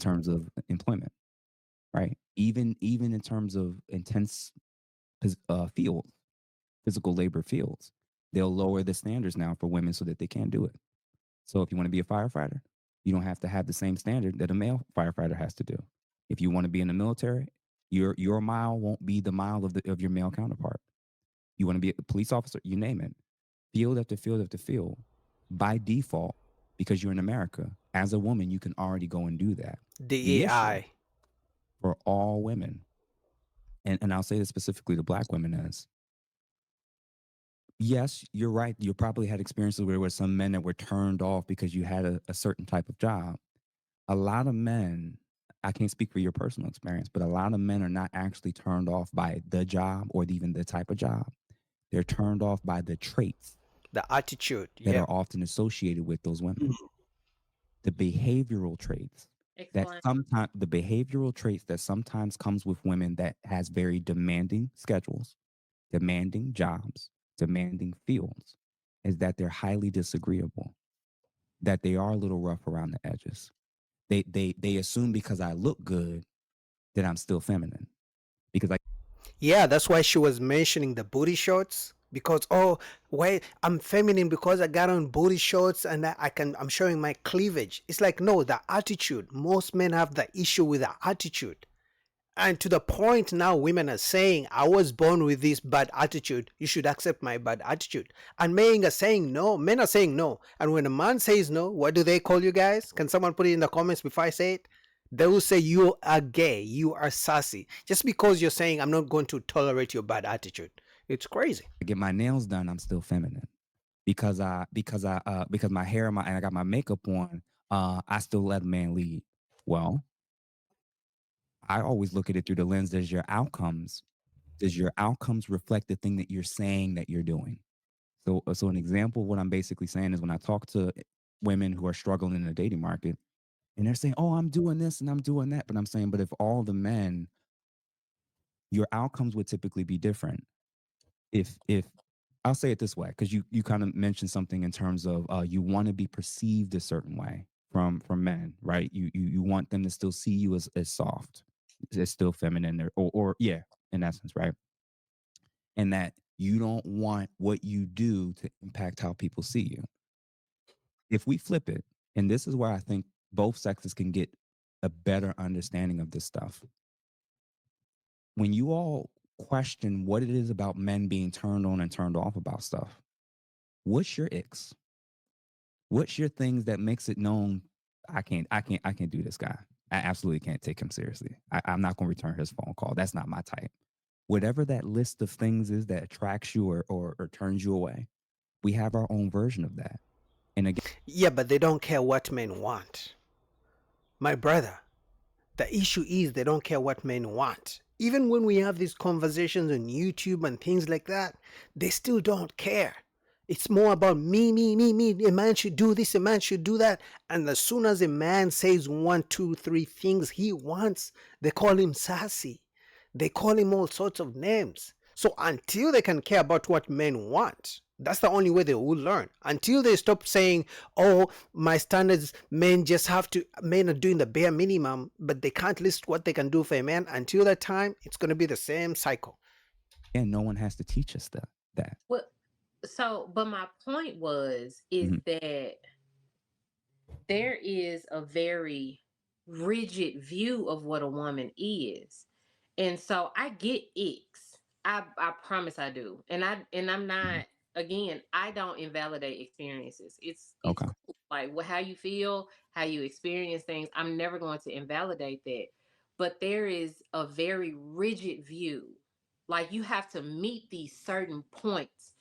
terms of employment, right? Even in terms of intense fields, physical labor fields, they'll lower the standards now for women so that they can't do it. So if you want to be a firefighter, you don't have to have the same standard that a male firefighter has to do. If you want to be in the military, your mile won't be the mile of your male counterpart. You want to be a police officer, you name it. Field after field after field, by default, because you're in America, as a woman, you can already go and do that. The issue DEI. for all women, and I'll say this specifically to black women is, yes, you're right. You probably had experiences where there were some men that were turned off because you had a certain type of job. A lot of men, I can't speak for your personal experience, but a lot of men are not actually turned off by the job or even the type of job. They're turned off by the traits The attitude. that Yep. are often associated with those women. The behavioral traits Explain. that sometimes comes with women that has very demanding schedules, demanding jobs, demanding fields, is that they're highly disagreeable, that they are a little rough around the edges. They assume because I look good that I'm still feminine. Because I Yeah, that's why she was mentioning the booty shorts. Because oh wait, I'm feminine because I got on booty shorts and I'm showing my cleavage. It's like no, the attitude. Most men have the issue with the attitude. And to the point now women are saying, I was born with this bad attitude. You should accept my bad attitude. And men are saying no. Men are saying no. And when a man says no, what do they call you guys? Can someone put it in the comments before I say it? They will say you are gay, you are sassy. Just because you're saying I'm not going to tolerate your bad attitude. It's crazy. get my nails done, I'm still feminine. Because my hair and I got my makeup on, I still let a man lead. Well, I always look at it through the lens, does your outcomes reflect the thing that you're saying that you're doing? So an example of what I'm basically saying is when I talk to women who are struggling in the dating market and they're saying, "Oh, I'm doing this and I'm doing that," but I'm saying, but if all the men, your outcomes would typically be different. If I'll say it this way, because you kind of mentioned something in terms of you want to be perceived a certain way from men, right? You want them to still see you as soft, as still feminine, or yeah, in essence, right? And that you don't want what you do to impact how people see you. If we flip it, and this is where I think both sexes can get a better understanding of this stuff. When you all question what it is about men being turned on and turned off about stuff, what's your icks? What's your things that makes it known? I can't do this guy. I absolutely can't take him seriously. I'm not going to return his phone call. That's not my type. Whatever that list of things is that attracts you or turns you away, we have our own version of that. And again, Yeah, but they don't care what men want. My brother, the issue is they don't care what men want. Even when we have these conversations on YouTube and things like that, they still don't care. It's more about me, me, me, me. A man should do this, a man should do that. And as soon as a man says one, two, three things he wants, they call him sassy. They call him all sorts of names. So until they can care about what men want, that's the only way they will learn. Until they stop saying, oh, my standards, men are doing the bare minimum, but they can't list what they can do for a man. Until that time, it's going to be the same cycle. no one has to teach us that. Well, so, but my point is Mhm. that there is a very rigid view of what a woman is. And so I get icks. I promise I do. And I'm Mhm. not, again, I don't invalidate experiences. It's Okay. cool. Like how you feel, how you experience things. I'm never going to invalidate that. But there is a very rigid view. Like you have to meet these certain points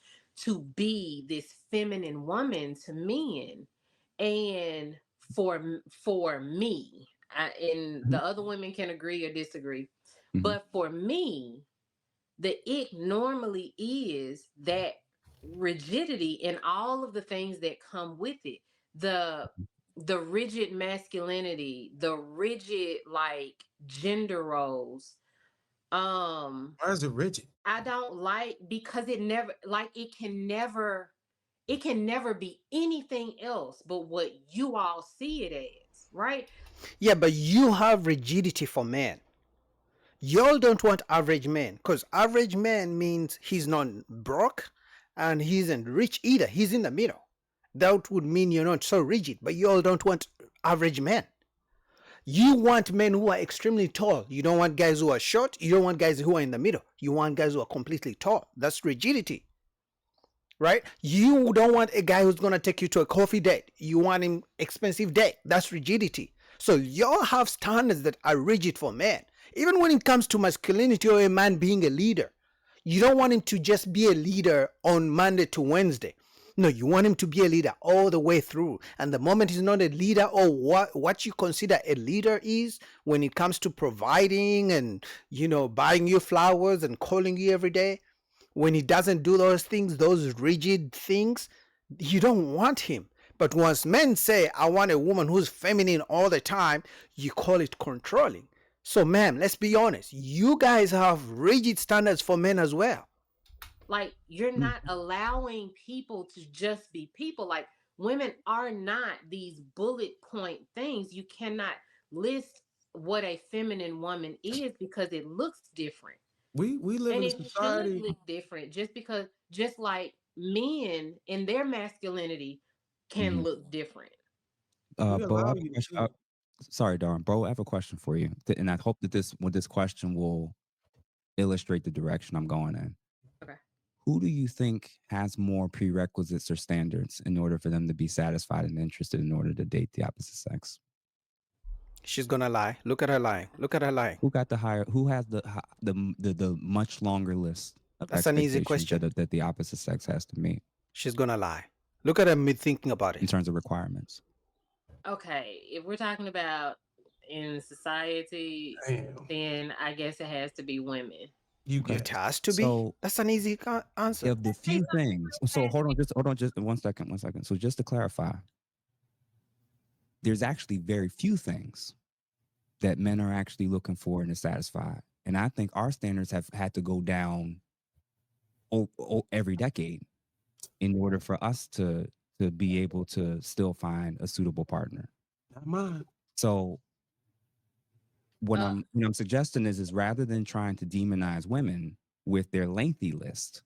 to be this feminine woman to men. And for me, and Mhm. the other women can agree or disagree, Mhm. but for me, the ick normally is that rigidity and all of the things that come with it. The the rigid masculinity, the rigid like gender roles. Why is it rigid? I don't like because it never like it can never be anything else but what you all see it as. right? Yeah, but you have rigidity for men. Y'all don't want average men, because average man means he's not broke and he isn't rich either. He's in the middle. That would mean you're not so rigid, but y'all don't want average men. You want men who are extremely tall. You don't want guys who are short. You don't want guys who are in the middle. You want guys who are completely tall. That's rigidity, right? You don't want a guy who's going to take you to a coffee date. You want him expensive date. That's rigidity. So y'all have standards that are rigid for men. Even when it comes to masculinity or a man being a leader, you don't want him to just be a leader on Monday to Wednesday. No, you want him to be a leader all the way through. And the moment he's not a leader, or what you consider a leader is, when it comes to providing and, buying you flowers and calling you every day, when he doesn't do those things, those rigid things, you don't want him. But once men say, I want a woman who's feminine all the time, you call it controlling. So, ma'am, let's be honest. You guys have rigid standards for men as well. Like, you're not allowing people to just be people. Like, women are not these bullet point things. You cannot list what a feminine woman is because it looks different. We live And in a it should society. look different just like men in their masculinity can Mhm. look different. We Bo, I allow have a you question. to. Sorry, Darn. Bro, I have a question for you, and I hope that this question will illustrate the direction I'm going in. Okay. Who do you think has more prerequisites or standards in order for them to be satisfied and interested in order to date the opposite sex? She's gonna lie. Look at her lying. Look at her lying. Who got the higher? Who has the much longer list of That's an easy expectations question. that the opposite sex has to meet She's gonna lie. Look at her me thinking about in it. terms of requirements? Okay. If we're talking about in society, Damn. then I guess it has to be women. You Okay. It guess. has to be. So That's an easy answer. of the Let's say few something things, real so fast. hold on, just 1 second. So just to clarify, there's actually very few things that men are actually looking for and to satisfy. And I think our standards have had to go down every decade in order for us to be able to still find a suitable partner. Not mine. So what Uh, I'm suggesting is rather than trying to demonize women with their lengthy list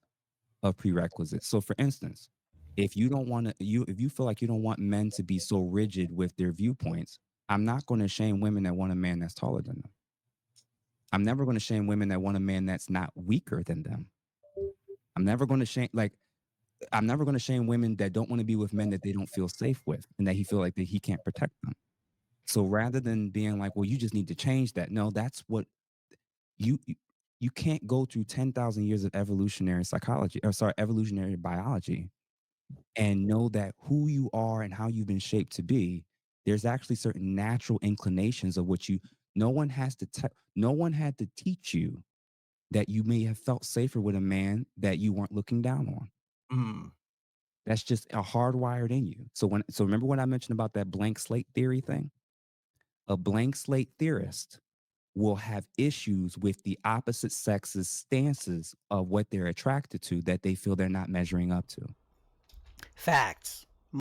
of prerequisites. So for instance, if you don't want to if you feel like you don't want men to be so rigid with their viewpoints, I'm not going to shame women that want a man that's taller than them. I'm never going to shame women that want a man that's not weaker than them. I'm never going to shame women that don't want to be with men that they don't feel safe with and that he feel like that he can't protect them. So rather than being like, well, you just need to change that. No, that's what you can't go through 10,000 years of evolutionary psychology, or sorry, evolutionary biology, and know that who you are and how you've been shaped to be. There's actually certain natural inclinations of what you. No one has to. No one had to teach you that you may have felt safer with a man that you weren't looking down on. Mm. That's just a hardwired in you. So remember when I mentioned about that blank slate theory thing? A blank slate theorist will have issues with the opposite sex's stances of what they're attracted to that they feel they're not measuring up to. Facts.